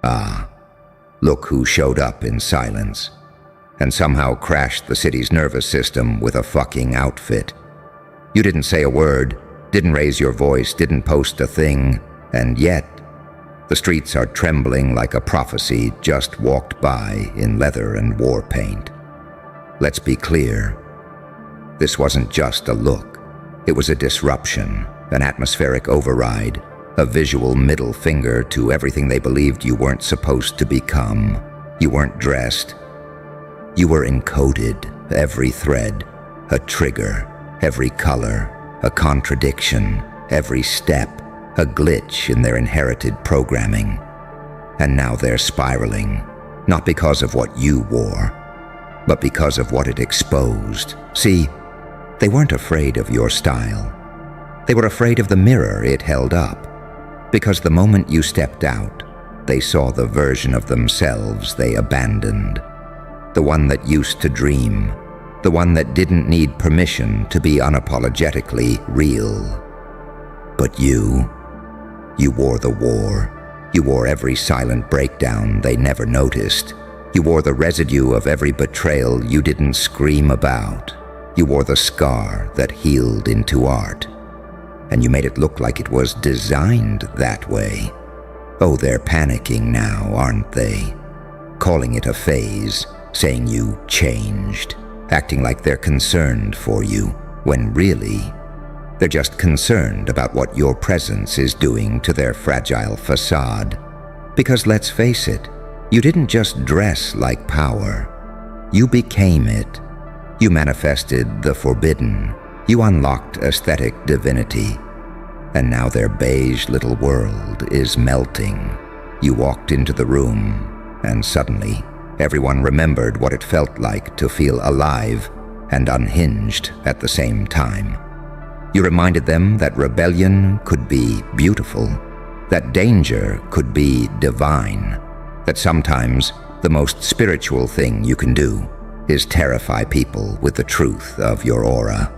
Ah, look who showed up in silence and somehow crashed the city's nervous system with a fucking outfit. You didn't say a word, didn't raise your voice, didn't post a thing, and yet the streets are trembling like a prophecy just walked by in leather and war paint. Let's be clear. This wasn't just a look. It was a disruption, an atmospheric override, a visual middle finger to everything they believed you weren't supposed to become. You weren't dressed. You were encoded, every thread, a trigger, every color, a contradiction, every step, a glitch in their inherited programming. And now they're spiraling, not because of what you wore, but because of what it exposed. See, they weren't afraid of your style. They were afraid of the mirror it held up, because the moment you stepped out, they saw the version of themselves they abandoned, the one that used to dream, the one that didn't need permission to be unapologetically real. But you wore the war. You wore every silent breakdown they never noticed. You wore the residue of every betrayal you didn't scream about. You wore the scar that healed into art. And you made it look like it was designed that way. Oh, they're panicking now, aren't they? Calling it a phase, saying you changed, acting like they're concerned for you, when really, they're just concerned about what your presence is doing to their fragile facade. Because let's face it, you didn't just dress like power. You became it. You manifested the forbidden. You unlocked aesthetic divinity. And now their beige little world is melting. You walked into the room, and suddenly, everyone remembered what it felt like to feel alive and unhinged at the same time. You reminded them that rebellion could be beautiful, that danger could be divine, that sometimes the most spiritual thing you can do is terrify people with the truth of your aura.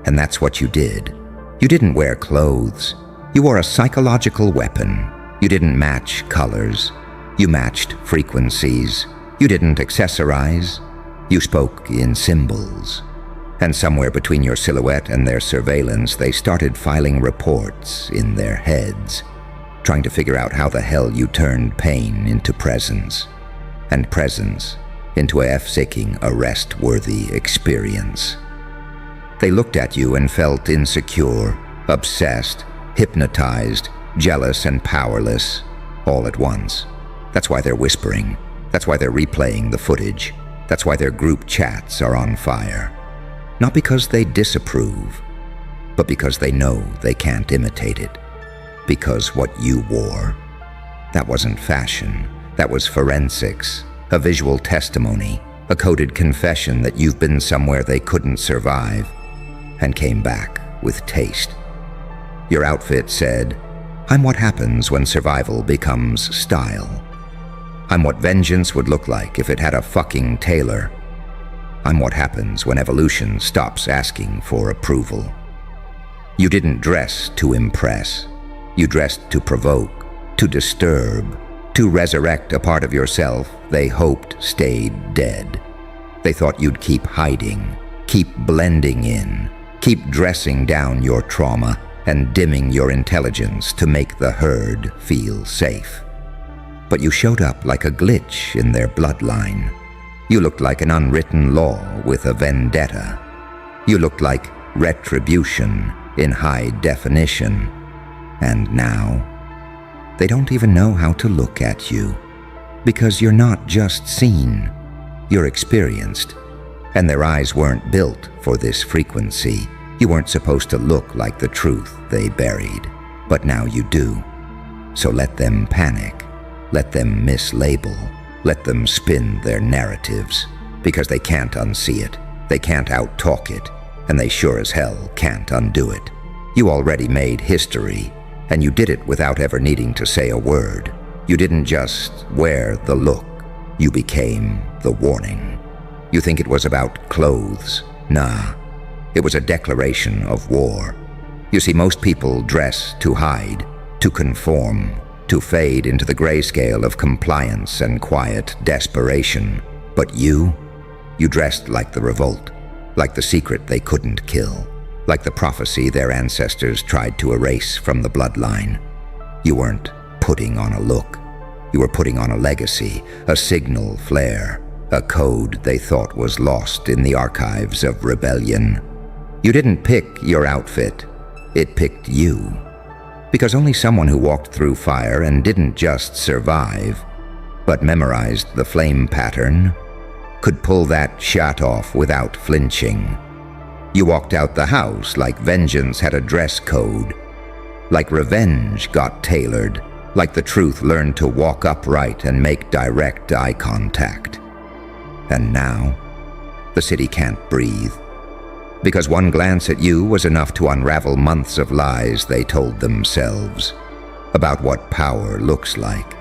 And that's what you did. You didn't wear clothes. You wore a psychological weapon. You didn't match colors. You matched frequencies. You didn't accessorize. You spoke in symbols. And somewhere between your silhouette and their surveillance, they started filing reports in their heads, trying to figure out how the hell you turned pain into presence, and presence into a F-seeking, arrest-worthy experience. They looked at you and felt insecure, obsessed, hypnotized, jealous and powerless, all at once. That's why they're whispering. That's why they're replaying the footage. That's why their group chats are on fire. Not because they disapprove, but because they know they can't imitate it. Because what you wore, that wasn't fashion. That was forensics, a visual testimony, a coded confession that you've been somewhere they couldn't survive and came back with taste. Your outfit said, "I'm what happens when survival becomes style. I'm what vengeance would look like if it had a fucking tailor. I'm what happens when evolution stops asking for approval." You didn't dress to impress. You dressed to provoke, to disturb, to resurrect a part of yourself they hoped stayed dead. They thought you'd keep hiding, keep blending in, keep dressing down your trauma and dimming your intelligence to make the herd feel safe. But you showed up like a glitch in their bloodline. You looked like an unwritten law with a vendetta. You looked like retribution in high definition. And now, they don't even know how to look at you. Because you're not just seen, you're experienced. And their eyes weren't built for this frequency. You weren't supposed to look like the truth they buried. But now you do. So let them panic. Let them mislabel. Let them spin their narratives. Because they can't unsee it. They can't out-talk it. And they sure as hell can't undo it. You already made history. And you did it without ever needing to say a word. You didn't just wear the look. You became the warning. You think it was about clothes? Nah. It was a declaration of war. You see, most people dress to hide, to conform, to fade into the grayscale of compliance and quiet desperation. But you dressed like the revolt, like the secret they couldn't kill, like the prophecy their ancestors tried to erase from the bloodline. You weren't putting on a look. You were putting on a legacy, a signal flare, a code they thought was lost in the archives of rebellion. You didn't pick your outfit, it picked you. Because only someone who walked through fire and didn't just survive, but memorized the flame pattern, could pull that shot off without flinching. You walked out the house like vengeance had a dress code, like revenge got tailored, like the truth learned to walk upright and make direct eye contact. And now, the city can't breathe. Because one glance at you was enough to unravel months of lies they told themselves. About what power looks like.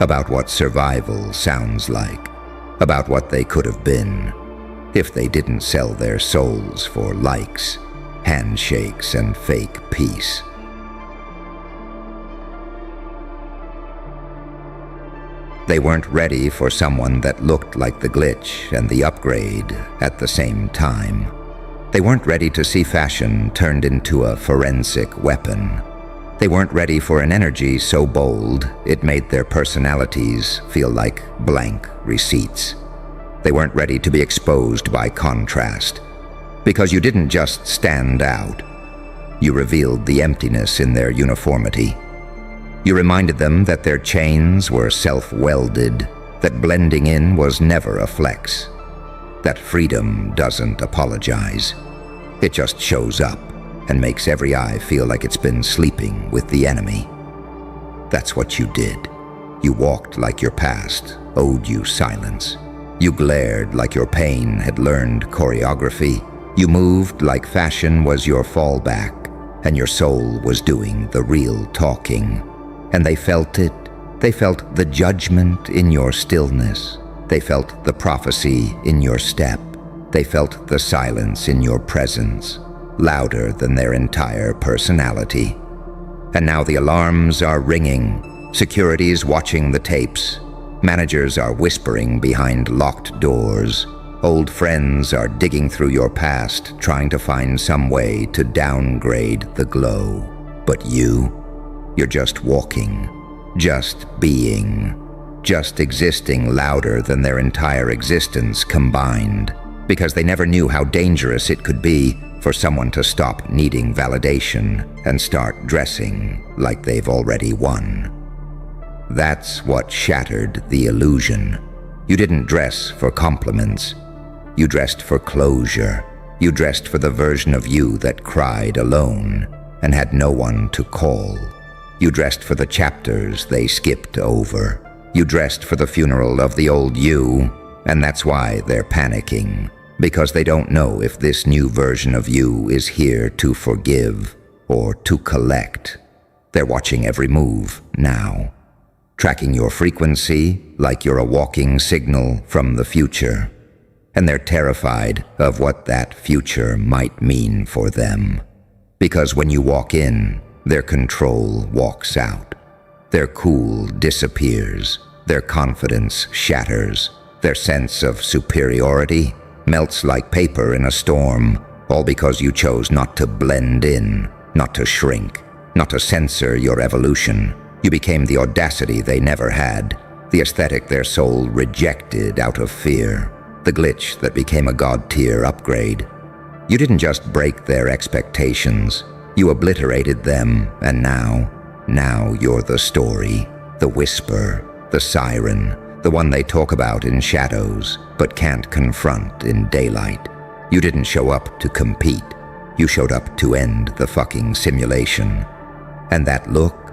About what survival sounds like. About what they could have been if they didn't sell their souls for likes, handshakes, and fake peace. They weren't ready for someone that looked like the glitch and the upgrade at the same time. They weren't ready to see fashion turned into a forensic weapon. They weren't ready for an energy so bold it made their personalities feel like blank receipts. They weren't ready to be exposed by contrast. Because you didn't just stand out. You revealed the emptiness in their uniformity. You reminded them that their chains were self-welded, that blending in was never a flex, that freedom doesn't apologize. It just shows up and makes every eye feel like it's been sleeping with the enemy. That's what you did. You walked like your past owed you silence. You glared like your pain had learned choreography. You moved like fashion was your fallback, and your soul was doing the real talking. And they felt it. They felt the judgment in your stillness. They felt the prophecy in your step. They felt the silence in your presence, louder than their entire personality. And now the alarms are ringing. Security's watching the tapes. Managers are whispering behind locked doors. Old friends are digging through your past, trying to find some way to downgrade the glow. But you're just walking, just being, just existing louder than their entire existence combined, because they never knew how dangerous it could be for someone to stop needing validation and start dressing like they've already won. That's what shattered the illusion. You didn't dress for compliments. You dressed for closure. You dressed for the version of you that cried alone and had no one to call. You dressed for the chapters they skipped over. You dressed for the funeral of the old you, and that's why they're panicking, because they don't know if this new version of you is here to forgive or to collect. They're watching every move now, tracking your frequency like you're a walking signal from the future, and they're terrified of what that future might mean for them. Because when you walk in, their control walks out. Their cool disappears. Their confidence shatters. Their sense of superiority melts like paper in a storm, all because you chose not to blend in, not to shrink, not to censor your evolution. You became the audacity they never had, the aesthetic their soul rejected out of fear, the glitch that became a god-tier upgrade. You didn't just break their expectations. You obliterated them, and now you're the story, the whisper, the siren, the one they talk about in shadows, but can't confront in daylight. You didn't show up to compete. You showed up to end the fucking simulation. And that look,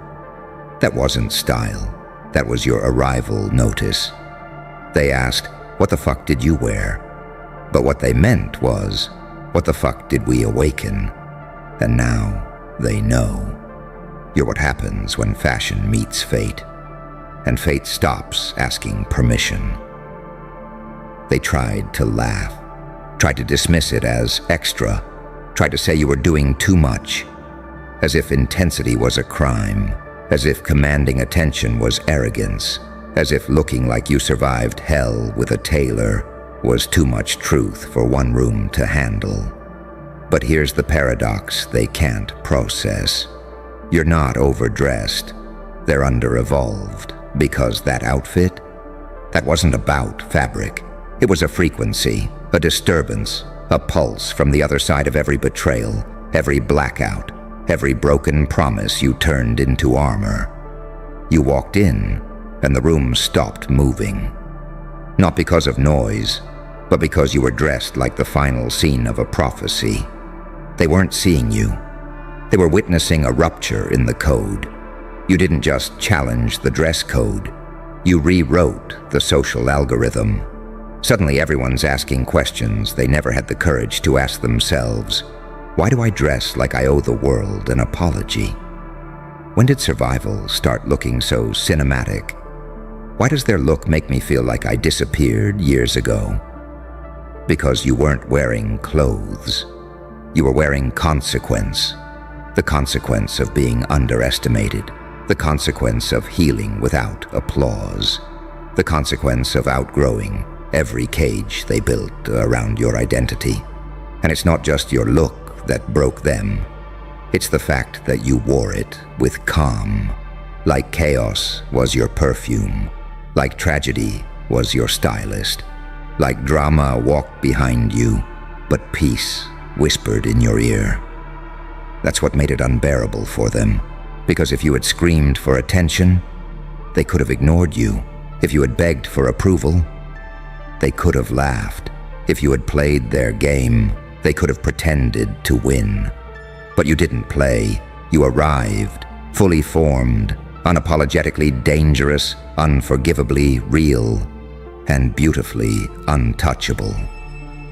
that wasn't style. That was your arrival notice. They asked, what the fuck did you wear? But what they meant was, what the fuck did we awaken? And now they know. You're what happens when fashion meets fate, and fate stops asking permission. They tried to laugh, tried to dismiss it as extra, tried to say you were doing too much, as if intensity was a crime, as if commanding attention was arrogance, as if looking like you survived hell with a tailor was too much truth for one room to handle. But here's the paradox they can't process. You're not overdressed, they're under-evolved, because that outfit, that wasn't about fabric. It was a frequency, a disturbance, a pulse from the other side of every betrayal, every blackout, every broken promise you turned into armor. You walked in, and the room stopped moving. Not because of noise, but because you were dressed like the final scene of a prophecy. They weren't seeing you. They were witnessing a rupture in the code. You didn't just challenge the dress code. You rewrote the social algorithm. Suddenly everyone's asking questions they never had the courage to ask themselves. Why do I dress like I owe the world an apology? When did survival start looking so cinematic? Why does their look make me feel like I disappeared years ago? Because you weren't wearing clothes. You were wearing consequence. The consequence of being underestimated. The consequence of healing without applause. The consequence of outgrowing every cage they built around your identity. And it's not just your look that broke them. It's the fact that you wore it with calm. Like chaos was your perfume. Like tragedy was your stylist. Like drama walked behind you, but peace whispered in your ear. That's what made it unbearable for them. Because if you had screamed for attention, they could have ignored you. If you had begged for approval, they could have laughed. If you had played their game, they could have pretended to win. But you didn't play. You arrived, fully formed, unapologetically dangerous, unforgivably real, and beautifully untouchable.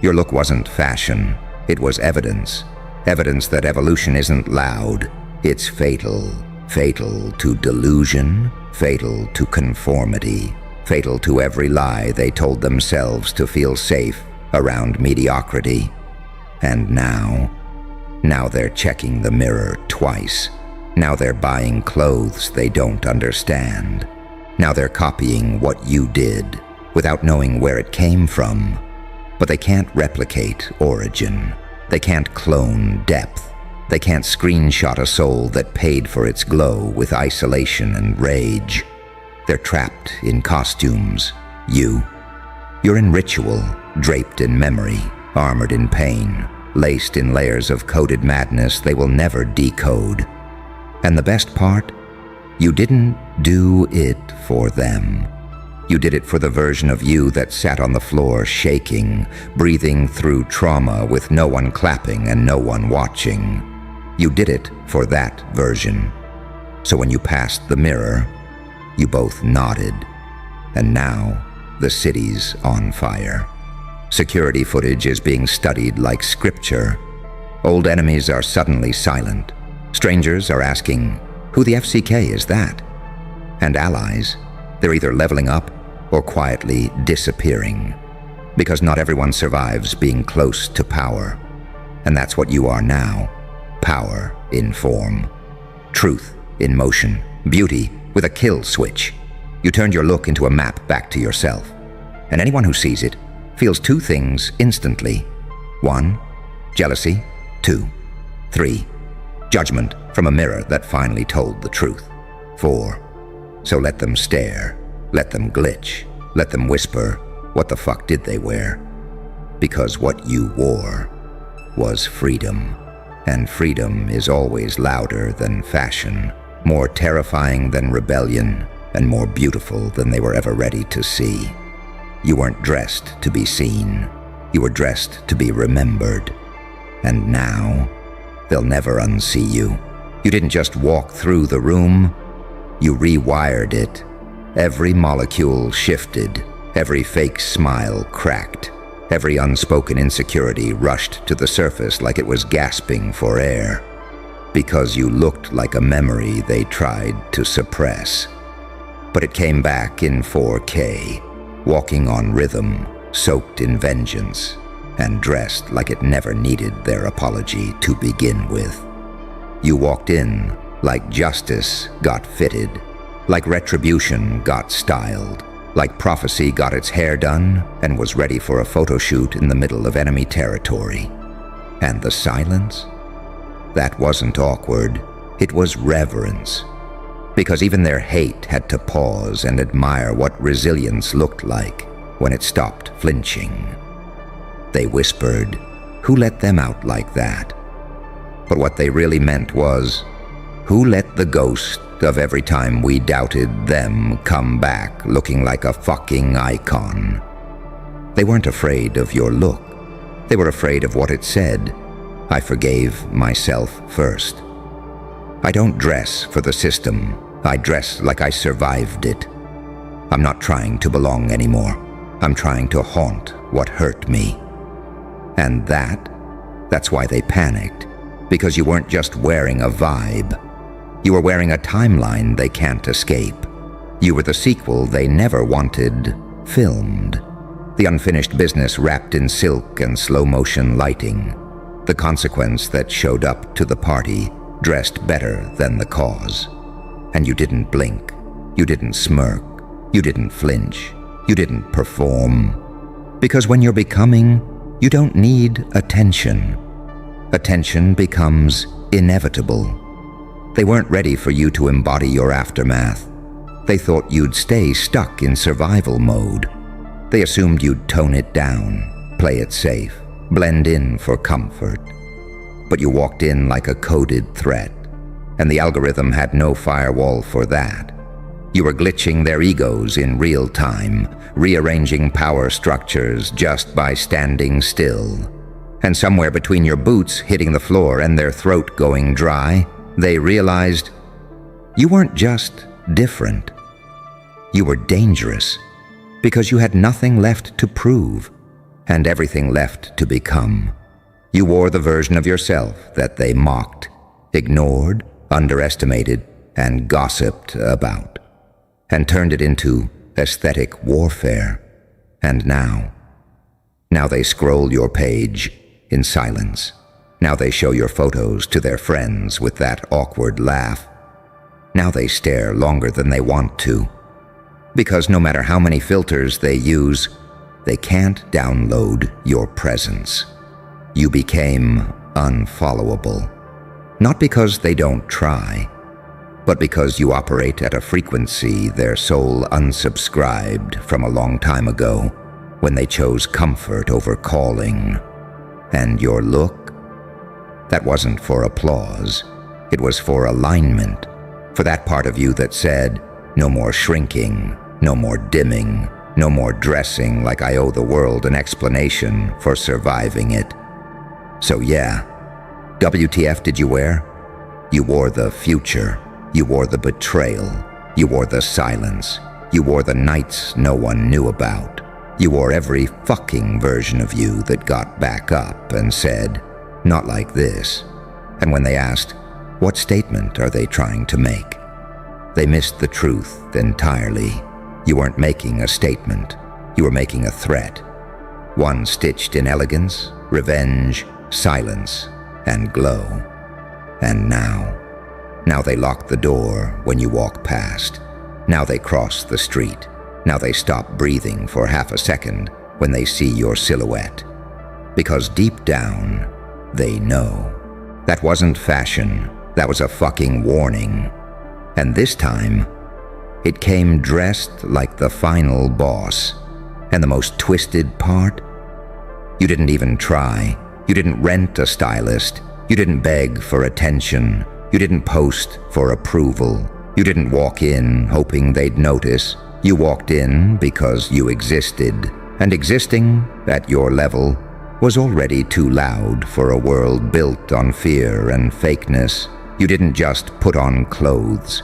Your look wasn't fashion. It was evidence. Evidence that evolution isn't loud. It's fatal. Fatal to delusion, fatal to conformity, fatal to every lie they told themselves to feel safe around mediocrity. And now they're checking the mirror twice. Now they're buying clothes they don't understand. Now they're copying what you did without knowing where it came from. But they can't replicate origin. They can't clone depth. They can't screenshot a soul that paid for its glow with isolation and rage. They're trapped in costumes. You're in ritual, draped in memory, armored in pain, laced in layers of coded madness they will never decode. And the best part? You didn't do it for them. You did it for the version of you that sat on the floor shaking, breathing through trauma with no one clapping and no one watching. You did it for that version. So when you passed the mirror, you both nodded. And now, the city's on fire. Security footage is being studied like scripture. Old enemies are suddenly silent. Strangers are asking, who the FCK is that? And allies, they're either leveling up or quietly disappearing. Because not everyone survives being close to power. And that's what you are now. Power in form. Truth in motion. Beauty with a kill switch. You turned your look into a map back to yourself. And anyone who sees it feels two things instantly. 1, jealousy. 2, 3, judgment from a mirror that finally told the truth. 4, so let them stare, let them glitch, let them whisper, what the fuck did they wear? Because what you wore was freedom. And freedom is always louder than fashion, more terrifying than rebellion, and more beautiful than they were ever ready to see. You weren't dressed to be seen. You were dressed to be remembered. And now, they'll never unsee you. You didn't just walk through the room, you rewired it. Every molecule shifted, every fake smile cracked, every unspoken insecurity rushed to the surface like it was gasping for air. Because you looked like a memory they tried to suppress. But it came back in 4K. Walking on rhythm, soaked in vengeance, and dressed like it never needed their apology to begin with. You walked in like justice got fitted, like retribution got styled, like prophecy got its hair done and was ready for a photo shoot in the middle of enemy territory. And the silence? That wasn't awkward, it was reverence. Because even their hate had to pause and admire what resilience looked like when it stopped flinching. They whispered, "Who let them out like that?" But what they really meant was, "Who let the ghost of every time we doubted them come back looking like a fucking icon?" They weren't afraid of your look. They were afraid of what it said. I forgave myself first. I don't dress for the system. I dress like I survived it. I'm not trying to belong anymore. I'm trying to haunt what hurt me. And that's why they panicked. Because you weren't just wearing a vibe. You were wearing a timeline they can't escape. You were the sequel they never wanted filmed. The unfinished business wrapped in silk and slow-motion lighting. The consequence that showed up to the party dressed better than the cause. And you didn't blink. You didn't smirk. You didn't flinch. You didn't perform. Because when you're becoming, you don't need attention. Attention becomes inevitable. They weren't ready for you to embody your aftermath. They thought you'd stay stuck in survival mode. They assumed you'd tone it down, play it safe, blend in for comfort. But you walked in like a coded threat, and the algorithm had no firewall for that. You were glitching their egos in real time, rearranging power structures just by standing still. And somewhere between your boots hitting the floor and their throat going dry, they realized you weren't just different. You were dangerous, because you had nothing left to prove, and everything left to become. You wore the version of yourself that they mocked, ignored, underestimated, and gossiped about, and turned it into aesthetic warfare. And now they scroll your page in silence. Now they show your photos to their friends with that awkward laugh. Now they stare longer than they want to. Because no matter how many filters they use, they can't download your presence. You became unfollowable. Not because they don't try, but because you operate at a frequency their soul unsubscribed from a long time ago, when they chose comfort over calling. And your look? That wasn't for applause. It was for alignment, for that part of you that said, no more shrinking, no more dimming, no more dressing like I owe the world an explanation for surviving it. So yeah, WTF did you wear? You wore the future. You wore the betrayal. You wore the silence. You wore the nights no one knew about. You wore every fucking version of you that got back up and said, not like this. And when they asked, what statement are they trying to make? They missed the truth entirely. You weren't making a statement. You were making a threat. One stitched in elegance, revenge, silence, and glow. And now they lock the door when you walk past. Now they cross the street. Now they stop breathing for half a second when they see your silhouette. Because deep down, they know. That wasn't fashion. That was a fucking warning. And this time, it came dressed like the final boss. And the most twisted part? You didn't even try. You didn't rent a stylist. You didn't beg for attention. You didn't post for approval. You didn't walk in hoping they'd notice. You walked in because you existed, and existing at your level was already too loud for a world built on fear and fakeness. You didn't just put on clothes.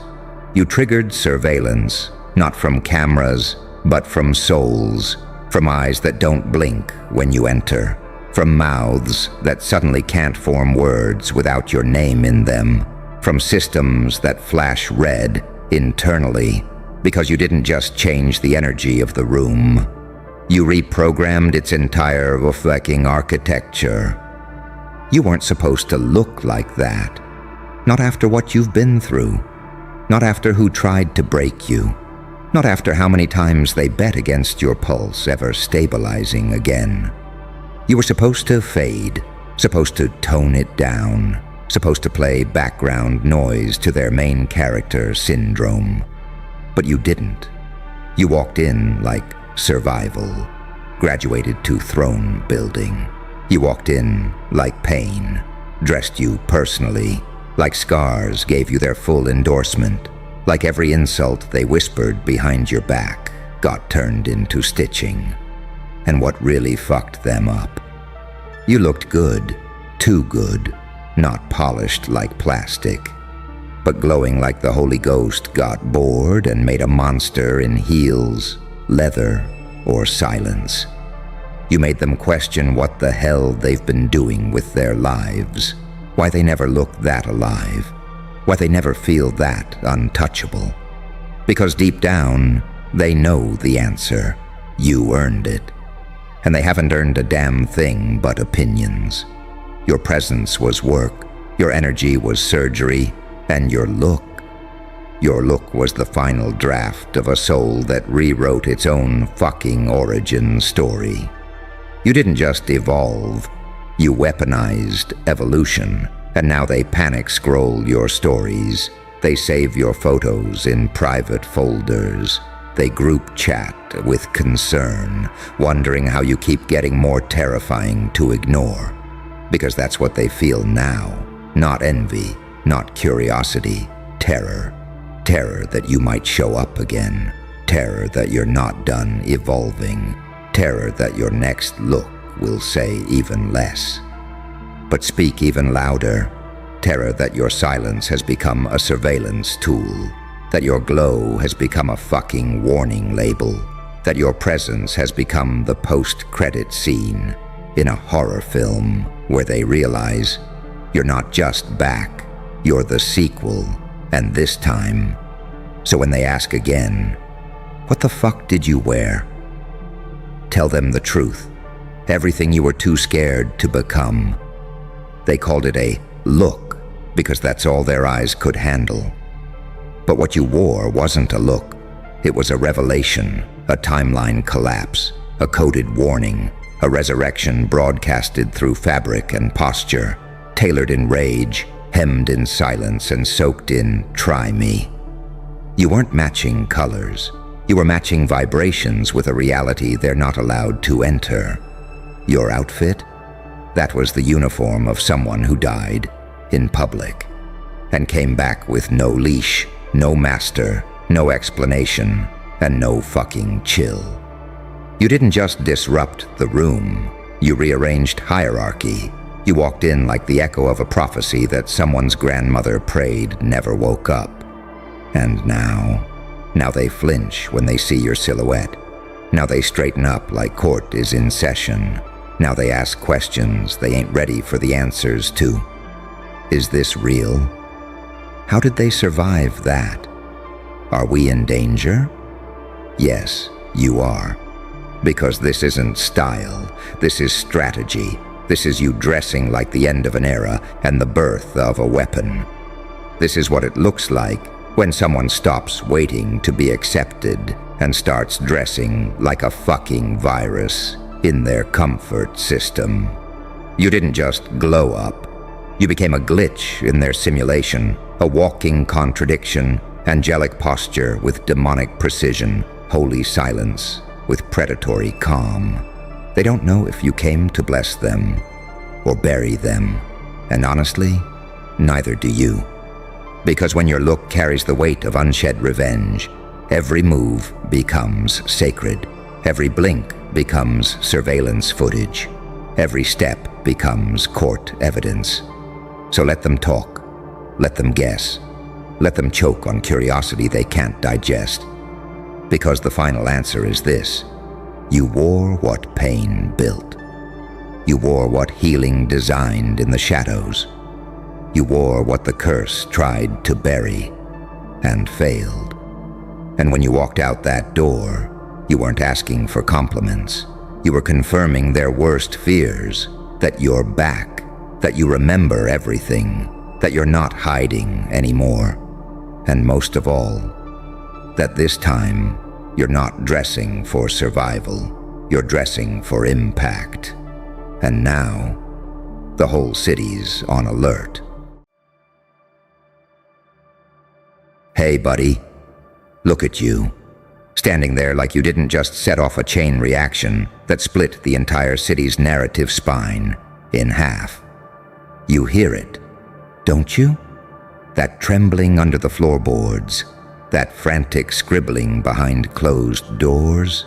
You triggered surveillance, not from cameras, but from souls, from eyes that don't blink when you enter, from mouths that suddenly can't form words without your name in them, from systems that flash red internally, because you didn't just change the energy of the room. You reprogrammed its entire fucking architecture. You weren't supposed to look like that. Not after what you've been through. Not after who tried to break you. Not after how many times they bet against your pulse ever stabilizing again. You were supposed to fade, supposed to tone it down, supposed to play background noise to their main character syndrome. But you didn't. You walked in like survival, graduated to throne building. You walked in like pain, dressed you personally, like scars gave you their full endorsement, like every insult they whispered behind your back got turned into stitching. And what really fucked them up? You looked good, too good, not polished like plastic, but glowing like the Holy Ghost got bored and made a monster in heels, leather, or silence. You made them question what the hell they've been doing with their lives, why they never look that alive, why they never feel that untouchable. Because deep down, they know the answer. You earned it. And they haven't earned a damn thing but opinions. Your presence was work, your energy was surgery, and your look was the final draft of a soul that rewrote its own fucking origin story. You didn't just evolve, you weaponized evolution, and now they panic scroll your stories. They save your photos in private folders. They group chat with concern, wondering how you keep getting more terrifying to ignore. Because that's what they feel now. Not envy, not curiosity, terror. Terror that you might show up again. Terror that you're not done evolving. Terror that your next look will say even less. But speak even louder. Terror that your silence has become a surveillance tool. That your glow has become a fucking warning label. That your presence has become the post-credit scene in a horror film where they realize you're not just back, you're the sequel, and this time. So when they ask again, what the fuck did you wear? Tell them the truth, everything you were too scared to become. They called it a look because that's all their eyes could handle. But what you wore wasn't a look. It was a revelation, a timeline collapse, a coded warning, a resurrection broadcasted through fabric and posture, tailored in rage, hemmed in silence, and soaked in try me. You weren't matching colors. You were matching vibrations with a reality they're not allowed to enter. Your outfit? That was the uniform of someone who died in public and came back with no leash, no master, no explanation, and no fucking chill. You didn't just disrupt the room, you rearranged hierarchy. You walked in like the echo of a prophecy that someone's grandmother prayed never woke up. And now they flinch when they see your silhouette. Now they straighten up like court is in session. Now they ask questions they ain't ready for the answers to. Is this real? How did they survive that? Are we in danger? Yes, you are. Because this isn't style, this is strategy. This is you dressing like the end of an era and the birth of a weapon. This is what it looks like when someone stops waiting to be accepted and starts dressing like a fucking virus in their comfort system. You didn't just glow up. You became a glitch in their simulation, a walking contradiction, angelic posture with demonic precision, holy silence with predatory calm. They don't know if you came to bless them or bury them, and honestly, neither do you. Because when your look carries the weight of unshed revenge, every move becomes sacred. Every blink becomes surveillance footage. Every step becomes court evidence. So let them talk. Let them guess. Let them choke on curiosity they can't digest. Because the final answer is this: you wore what pain built. You wore what healing designed in the shadows. You wore what the curse tried to bury and failed. And when you walked out that door, you weren't asking for compliments. You were confirming their worst fears, that you're back, that you remember everything, that you're not hiding anymore, and most of all, that this time you're not dressing for survival, you're dressing for impact. And now, the whole city's on alert. Hey, buddy. Look at you, standing there like you didn't just set off a chain reaction that split the entire city's narrative spine in half. You hear it, don't you? That trembling under the floorboards, that frantic scribbling behind closed doors,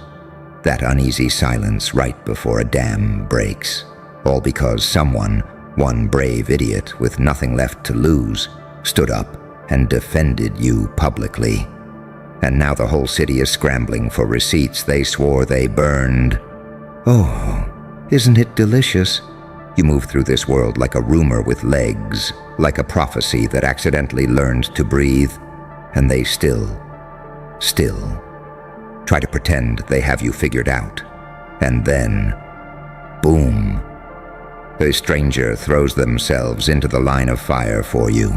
that uneasy silence right before a dam breaks, all because someone, one brave idiot with nothing left to lose, stood up and defended you publicly. And now the whole city is scrambling for receipts they swore they burned. Oh, isn't it delicious? You move through this world like a rumor with legs, like a prophecy that accidentally learned to breathe, and they still try to pretend they have you figured out. And then, boom, a stranger throws themselves into the line of fire for you,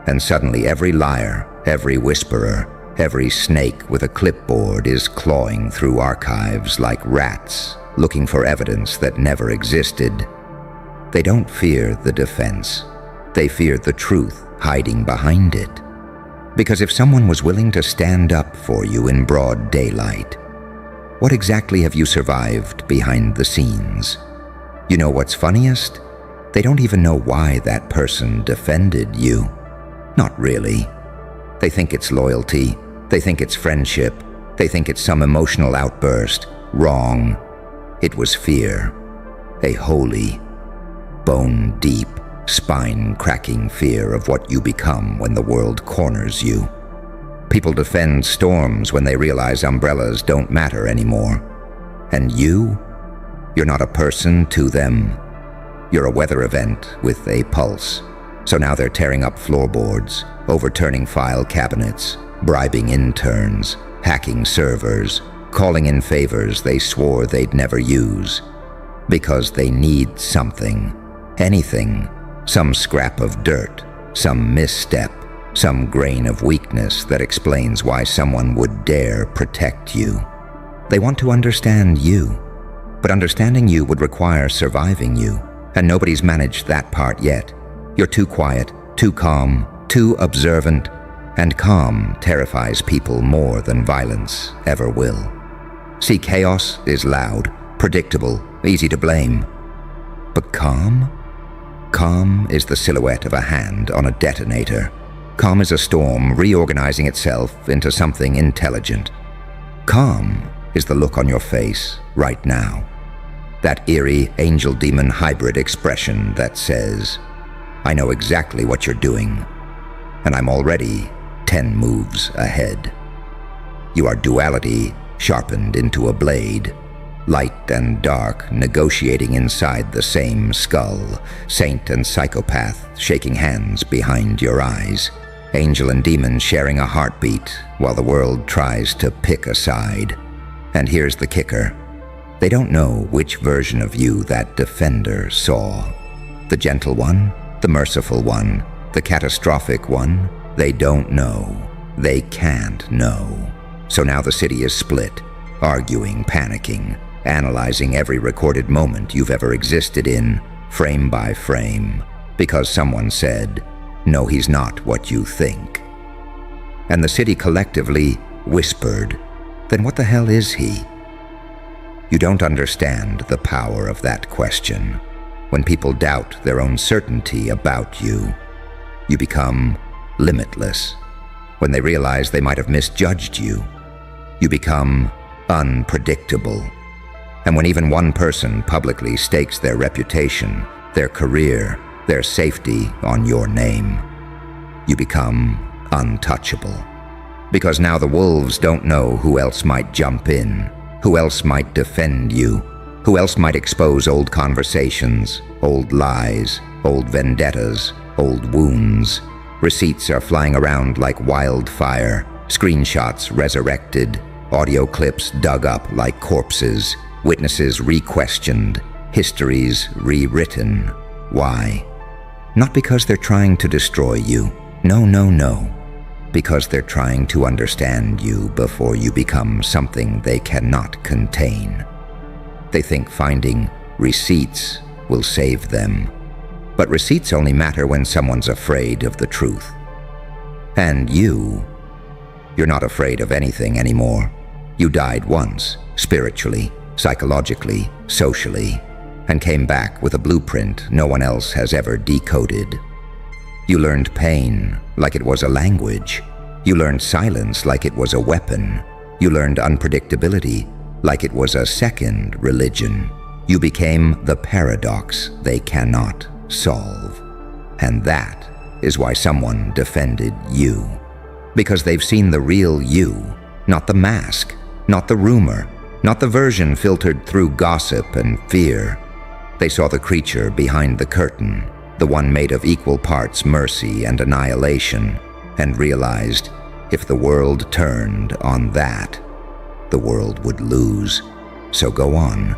and suddenly every liar, every whisperer, every snake with a clipboard is clawing through archives like rats, looking for evidence that never existed. They don't fear the defense. They fear the truth hiding behind it. Because if someone was willing to stand up for you in broad daylight, what exactly have you survived behind the scenes? You know what's funniest? They don't even know why that person defended you. Not really. They think it's loyalty. They think it's friendship. They think it's some emotional outburst. Wrong. It was fear. A holy, bone-deep, spine-cracking fear of what you become when the world corners you. People defend storms when they realize umbrellas don't matter anymore. And you're not a person to them. You're a weather event with a pulse. So now they're tearing up floorboards, overturning file cabinets, bribing interns, hacking servers, calling in favors they swore they'd never use. Because they need something, anything, some scrap of dirt, some misstep, some grain of weakness that explains why someone would dare protect you. They want to understand you, but understanding you would require surviving you, and nobody's managed that part yet. You're too quiet, too calm, too observant, and calm terrifies people more than violence ever will. See, chaos is loud, predictable, easy to blame. But calm? Calm is the silhouette of a hand on a detonator. Calm is a storm reorganizing itself into something intelligent. Calm is the look on your face right now. That eerie angel-demon hybrid expression that says, I know exactly what you're doing, and I'm already 10 moves ahead. You are duality sharpened into a blade, light and dark negotiating inside the same skull, saint and psychopath shaking hands behind your eyes, angel and demon sharing a heartbeat while the world tries to pick a side. And here's the kicker. They don't know which version of you that defender saw. The gentle one? The merciful one? The catastrophic one? They don't know. They can't know. So now the city is split, arguing, panicking, analyzing every recorded moment you've ever existed in, frame by frame, because someone said, no, he's not what you think. And the city collectively whispered, then what the hell is he? You don't understand the power of that question. When people doubt their own certainty about you, you become limitless. When they realize they might have misjudged you, you become unpredictable. And when even one person publicly stakes their reputation, their career, their safety on your name, you become untouchable. Because now the wolves don't know who else might jump in, who else might defend you, who else might expose old conversations, old lies, old vendettas, old wounds. Receipts are flying around like wildfire, screenshots resurrected, audio clips dug up like corpses, witnesses re-questioned, histories rewritten. Why? Not because they're trying to destroy you. No, no, no. Because they're trying to understand you before you become something they cannot contain. They think finding receipts will save them. But receipts only matter when someone's afraid of the truth. And you're not afraid of anything anymore. You died once, spiritually, psychologically, socially, and came back with a blueprint no one else has ever decoded. You learned pain like it was a language. You learned silence like it was a weapon. You learned unpredictability like it was a second religion. You became the paradox they cannot solve. And that is why someone defended you. Because they've seen the real you, not the mask, not the rumor, not the version filtered through gossip and fear. They saw the creature behind the curtain, the one made of equal parts mercy and annihilation, and realized if the world turned on that, the world would lose. So go on.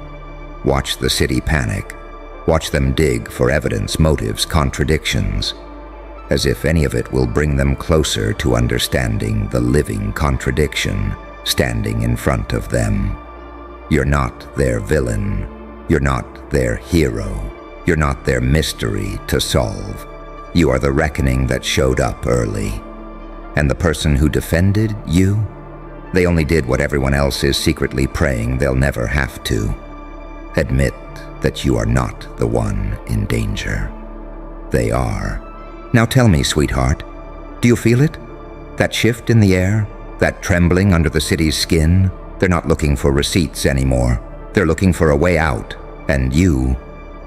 Watch the city panic. Watch them dig for evidence, motives, contradictions, as if any of it will bring them closer to understanding the living contradiction standing in front of them. You're not their villain. You're not their hero. You're not their mystery to solve. You are the reckoning that showed up early. And the person who defended you, they only did what everyone else is secretly praying they'll never have to. Admit that you are not the one in danger. They are. Now tell me, sweetheart, do you feel it? That shift in the air? That trembling under the city's skin? They're not looking for receipts anymore. They're looking for a way out. And you,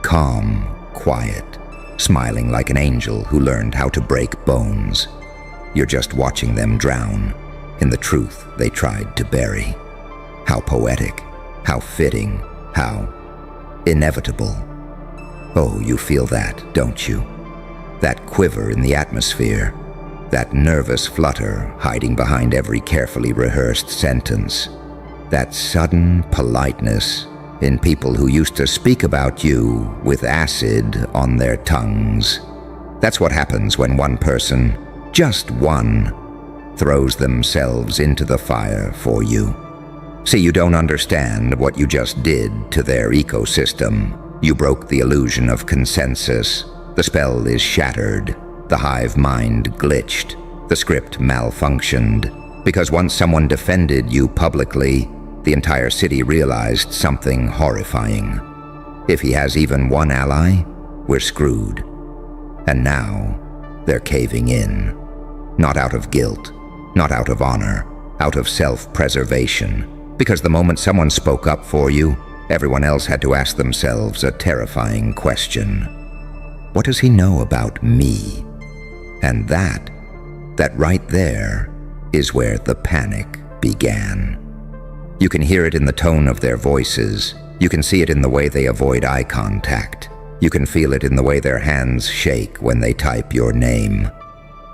calm, quiet, smiling like an angel who learned how to break bones. You're just watching them drown in the truth they tried to bury. How poetic, how fitting, how inevitable. Oh, you feel that, don't you? That quiver in the atmosphere, that nervous flutter hiding behind every carefully rehearsed sentence, that sudden politeness in people who used to speak about you with acid on their tongues. That's what happens when one person, just one, throws themselves into the fire for you. See, you don't understand what you just did to their ecosystem. You broke the illusion of consensus. The spell is shattered. The hive mind glitched. The script malfunctioned. Because once someone defended you publicly, the entire city realized something horrifying. If he has even one ally, we're screwed. And now, they're caving in. Not out of guilt, not out of honor, out of self-preservation. Because the moment someone spoke up for you, everyone else had to ask themselves a terrifying question. What does he know about me? And that right there is where the panic began. You can hear it in the tone of their voices. You can see it in the way they avoid eye contact. You can feel it in the way their hands shake when they type your name.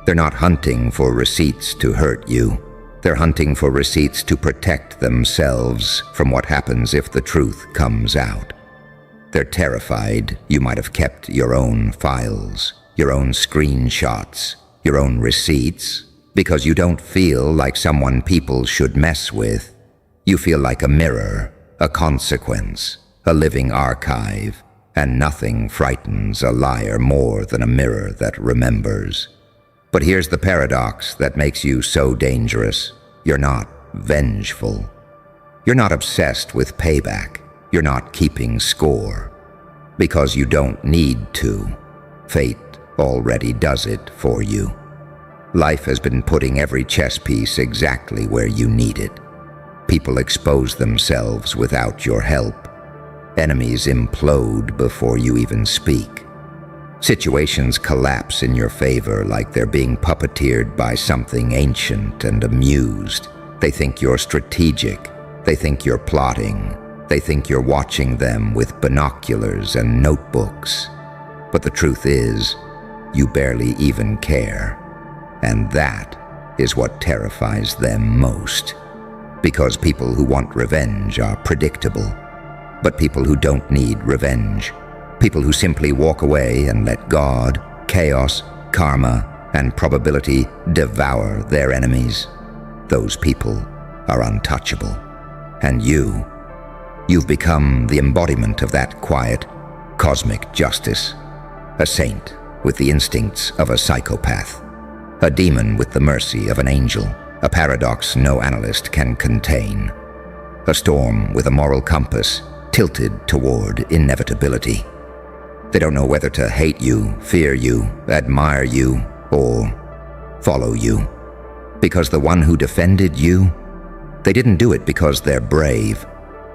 They're not hunting for receipts to hurt you. They're hunting for receipts to protect themselves from what happens if the truth comes out. They're terrified you might have kept your own files, your own screenshots, your own receipts, because you don't feel like someone people should mess with. You feel like a mirror, a consequence, a living archive, and nothing frightens a liar more than a mirror that remembers. But here's the paradox that makes you so dangerous. You're not vengeful. You're not obsessed with payback. You're not keeping score. Because you don't need to. Fate already does it for you. Life has been putting every chess piece exactly where you need it. People expose themselves without your help. Enemies implode before you even speak. Situations collapse in your favor like they're being puppeteered by something ancient and amused. They think you're strategic. They think you're plotting. They think you're watching them with binoculars and notebooks. But the truth is, you barely even care. And that is what terrifies them most. Because people who want revenge are predictable. But people who don't need revenge, people who simply walk away and let God chaos, karma, and probability devour their enemies. Those people are untouchable. And you've become the embodiment of that quiet, cosmic justice. A saint with the instincts of a psychopath. A demon with the mercy of an angel. A paradox no analyst can contain. A storm with a moral compass tilted toward inevitability. They don't know whether to hate you, fear you, admire you, or follow you. Because the one who defended you, they didn't do it because they're brave.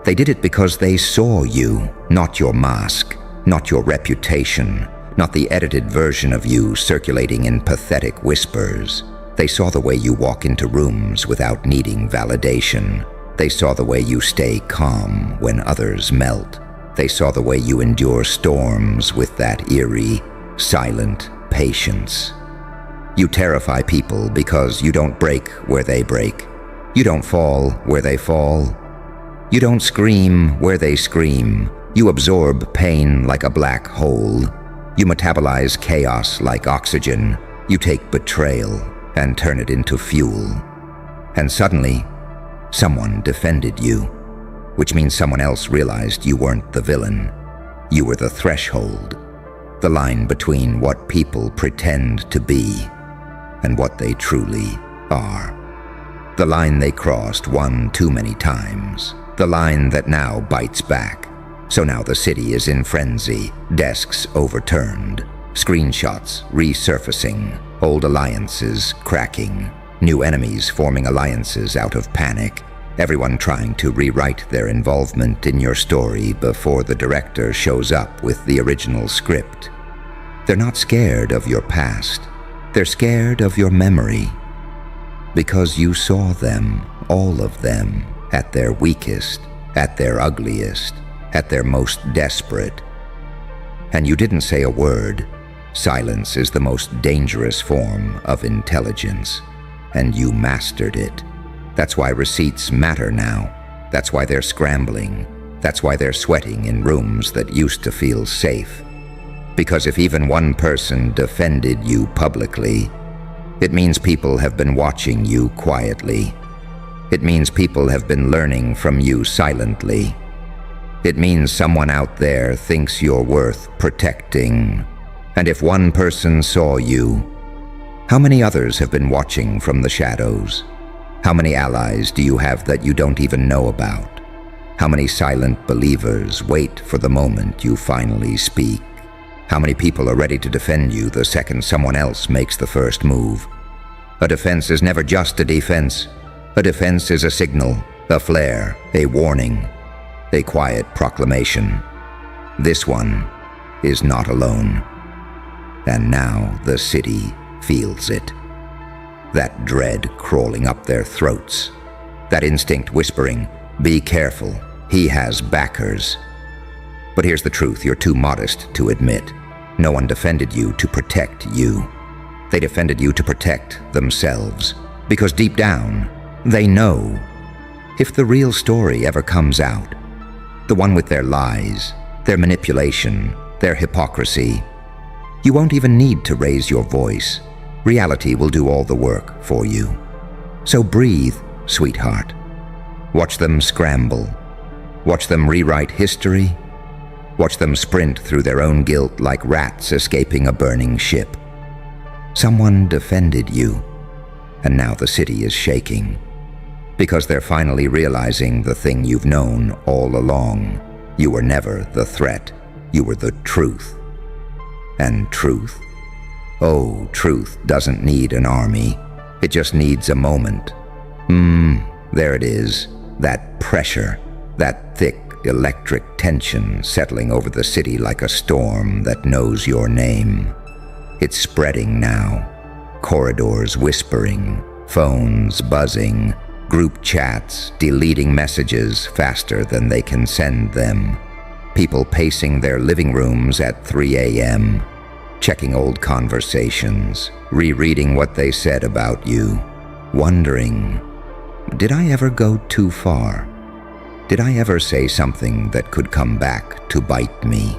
They did it because they saw you, not your mask, not your reputation, not the edited version of you circulating in pathetic whispers. They saw the way you walk into rooms without needing validation. They saw the way you stay calm when others melt. They saw the way you endure storms with that eerie, silent patience. You terrify people because you don't break where they break. You don't fall where they fall. You don't scream where they scream. You absorb pain like a black hole. You metabolize chaos like oxygen. You take betrayal and turn it into fuel. And suddenly, someone defended you, which means someone else realized you weren't the villain. You were the threshold, the line between what people pretend to be and what they truly are. The line they crossed one too many times. The line that now bites back. So now the city is in frenzy, desks overturned, screenshots resurfacing, old alliances cracking, new enemies forming alliances out of panic, everyone trying to rewrite their involvement in your story before the director shows up with the original script. They're not scared of your past. They're scared of your memory. Because you saw them, all of them, at their weakest, at their ugliest, at their most desperate. And you didn't say a word. Silence is the most dangerous form of intelligence, and you mastered it. That's why receipts matter now. That's why they're scrambling. That's why they're sweating in rooms that used to feel safe. Because if even one person defended you publicly, it means people have been watching you quietly. It means people have been learning from you silently. It means someone out there thinks you're worth protecting. And if one person saw you, how many others have been watching from the shadows? How many allies do you have that you don't even know about? How many silent believers wait for the moment you finally speak? How many people are ready to defend you the second someone else makes the first move? A defense is never just a defense. A defense is a signal, a flare, a warning, a quiet proclamation. This one is not alone. And now the city feels it. That dread crawling up their throats. That instinct whispering, "Be careful, he has backers." But here's the truth you're too modest to admit. No one defended you to protect you. They defended you to protect themselves. Because deep down, they know. If the real story ever comes out, the one with their lies, their manipulation, their hypocrisy, you won't even need to raise your voice. Reality will do all the work for you. So breathe, sweetheart. Watch them scramble. Watch them rewrite history. Watch them sprint through their own guilt like rats escaping a burning ship. Someone defended you, and now the city is shaking. Because they're finally realizing the thing you've known all along. You were never the threat. You were the truth. And truth? Oh, truth doesn't need an army. It just needs a moment. There it is. That pressure. That thick electric tension settling over the city like a storm that knows your name. It's spreading now. Corridors whispering. Phones buzzing. Group chats deleting messages faster than they can send them. People pacing their living rooms at 3 a.m., checking old conversations, rereading what they said about you, wondering, did I ever go too far? Did I ever say something that could come back to bite me?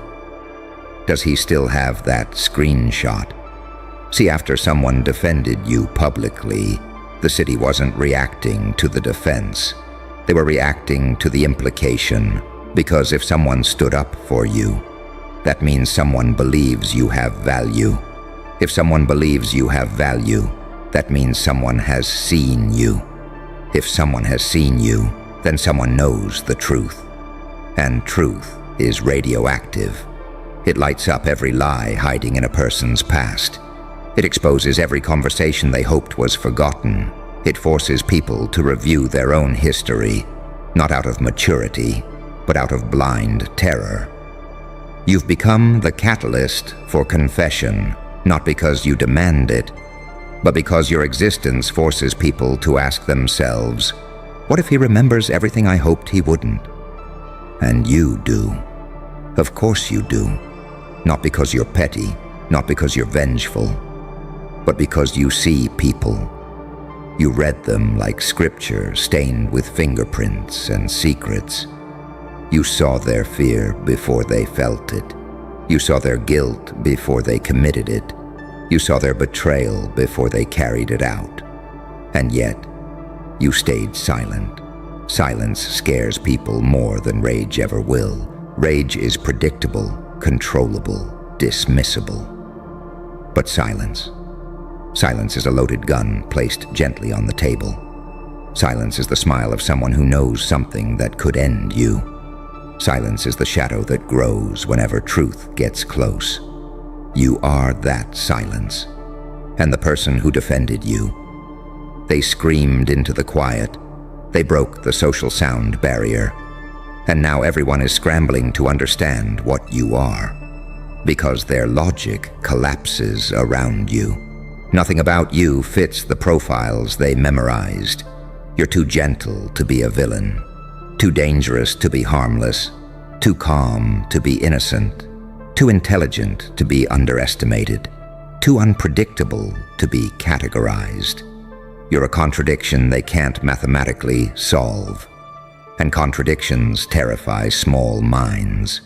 Does he still have that screenshot, See, after someone defended you publicly, the city wasn't reacting to the defense. They were reacting to the implication, because if someone stood up for you, that means someone believes you have value. If someone believes you have value, that means someone has seen you. If someone has seen you, then someone knows the truth. And truth is radioactive. It lights up every lie hiding in a person's past. It exposes every conversation they hoped was forgotten. It forces people to review their own history, not out of maturity, but out of blind terror. You've become the catalyst for confession, not because you demand it, but because your existence forces people to ask themselves, what if he remembers everything I hoped he wouldn't? And you do. Of course you do. Not because you're petty, not because you're vengeful, but because you see people. You read them like scripture stained with fingerprints and secrets. You saw their fear before they felt it. You saw their guilt before they committed it. You saw their betrayal before they carried it out. And yet, you stayed silent. Silence scares people more than rage ever will. Rage is predictable, controllable, dismissible. But silence is a loaded gun placed gently on the table. Silence is the smile of someone who knows something that could end you. Silence is the shadow that grows whenever truth gets close. You are that silence, and the person who defended you. They screamed into the quiet. They broke the social sound barrier. And now everyone is scrambling to understand what you are, because their logic collapses around you. Nothing about you fits the profiles they memorized. You're too gentle to be a villain, too dangerous to be harmless, too calm to be innocent, too intelligent to be underestimated, too unpredictable to be categorized. You're a contradiction they can't mathematically solve. And contradictions terrify small minds.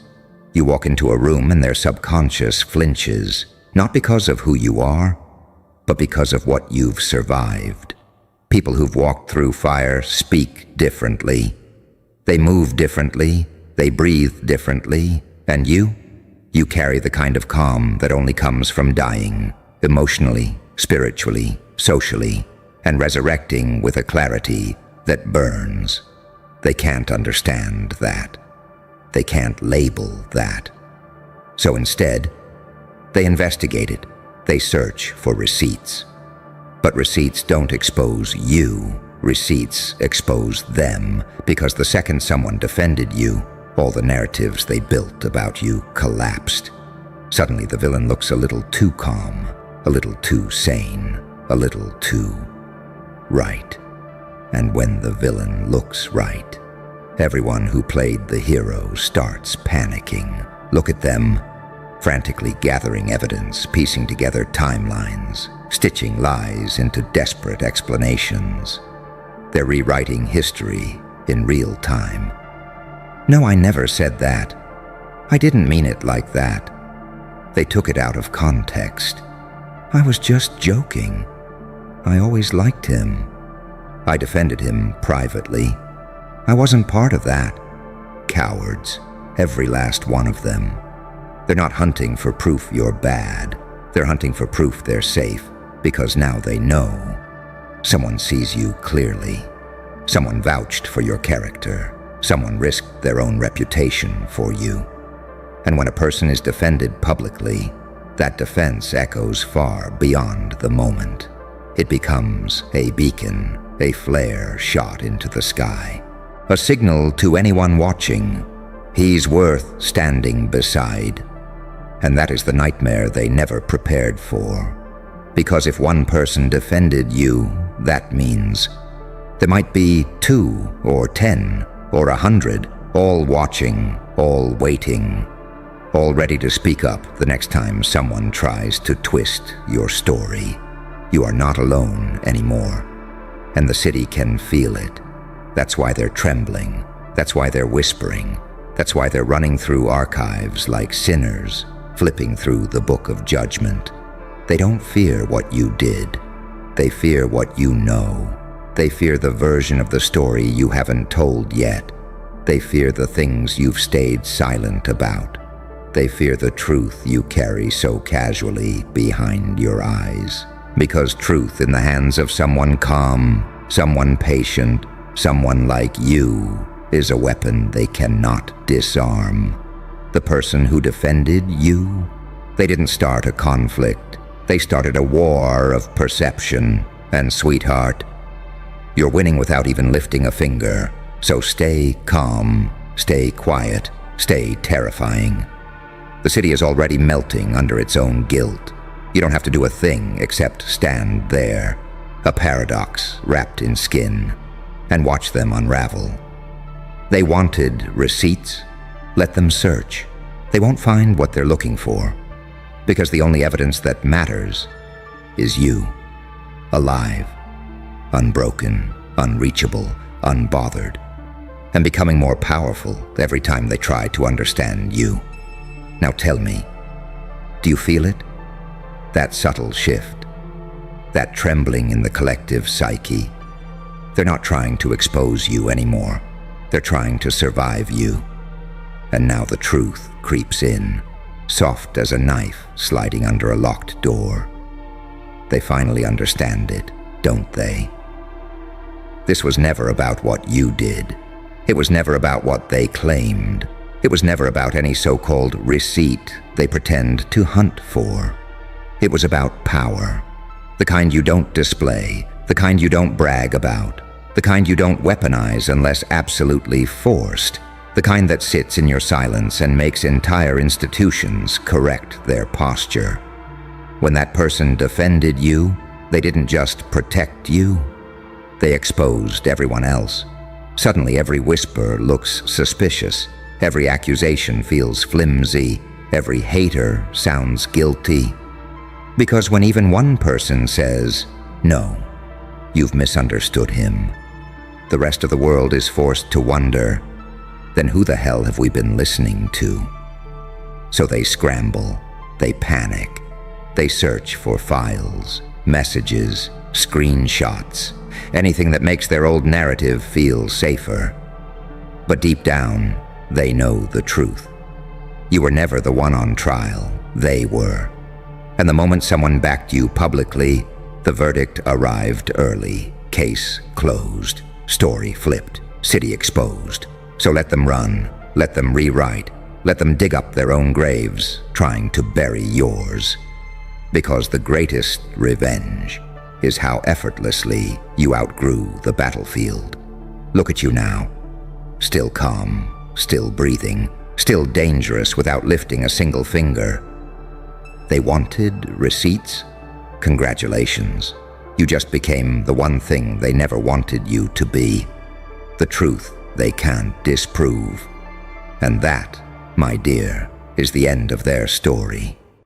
You walk into a room and their subconscious flinches, not because of who you are, but because of what you've survived. People who've walked through fire speak differently. They move differently, they breathe differently, and you carry the kind of calm that only comes from dying, emotionally, spiritually, socially, and resurrecting with a clarity that burns. They can't understand that. They can't label that. So instead, they investigate it. They search for receipts. But receipts don't expose you. Receipts expose them, because the second someone defended you, all the narratives they built about you collapsed. Suddenly the villain looks a little too calm, a little too sane, a little too right. And when the villain looks right, everyone who played the hero starts panicking. Look at them, frantically gathering evidence, piecing together timelines, stitching lies into desperate explanations. They're rewriting history in real time. No, I never said that. I didn't mean it like that. They took it out of context. I was just joking. I always liked him. I defended him privately. I wasn't part of that. Cowards, every last one of them. They're not hunting for proof you're bad. They're hunting for proof they're safe, because now they know. Someone sees you clearly. Someone vouched for your character. Someone risked their own reputation for you. And when a person is defended publicly, that defense echoes far beyond the moment. It becomes a beacon, a flare shot into the sky. A signal to anyone watching, he's worth standing beside. And that is the nightmare they never prepared for. Because if one person defended you, that means there might be 2 or 10 or 100, all watching, all waiting, all ready to speak up the next time someone tries to twist your story. You are not alone anymore, and the city can feel it. That's why they're trembling. That's why they're whispering. That's why they're running through archives like sinners, flipping through the book of judgment. They don't fear what you did. They fear what you know. They fear the version of the story you haven't told yet. They fear the things you've stayed silent about. They fear the truth you carry so casually behind your eyes. Because truth in the hands of someone calm, someone patient, someone like you is a weapon they cannot disarm. The person who defended you, they didn't start a conflict. They started a war of perception. And sweetheart, you're winning without even lifting a finger. So stay calm, stay quiet, stay terrifying. The city is already melting under its own guilt. You don't have to do a thing except stand there, a paradox wrapped in skin, and watch them unravel. They wanted receipts. Let them search. They won't find what they're looking for, because the only evidence that matters is you, alive, unbroken, unreachable, unbothered, and becoming more powerful every time they try to understand you. Now tell me, do you feel it? That subtle shift, that trembling in the collective psyche. They're not trying to expose you anymore. They're trying to survive you. And now the truth creeps in, soft as a knife sliding under a locked door. They finally understand it, don't they? This was never about what you did. It was never about what they claimed. It was never about any so-called receipt they pretend to hunt for. It was about power, the kind you don't display, the kind you don't brag about, the kind you don't weaponize unless absolutely forced, the kind that sits in your silence and makes entire institutions correct their posture. When that person defended you, they didn't just protect you, they exposed everyone else. Suddenly every whisper looks suspicious, every accusation feels flimsy, every hater sounds guilty. Because when even one person says, "No, you've misunderstood him," the rest of the world is forced to wonder, then who the hell have we been listening to? So they scramble, they panic, they search for files, messages, screenshots, anything that makes their old narrative feel safer. But deep down, they know the truth. You were never the one on trial, they were. And the moment someone backed you publicly, the verdict arrived early. Case closed, story flipped, city exposed. So let them run, let them rewrite, let them dig up their own graves, trying to bury yours. Because the greatest revenge is how effortlessly you outgrew the battlefield. Look at you now, still calm, still breathing, still dangerous without lifting a single finger. They wanted receipts? Congratulations. You just became the one thing they never wanted you to be. The truth they can't disprove. And that, my dear, is the end of their story.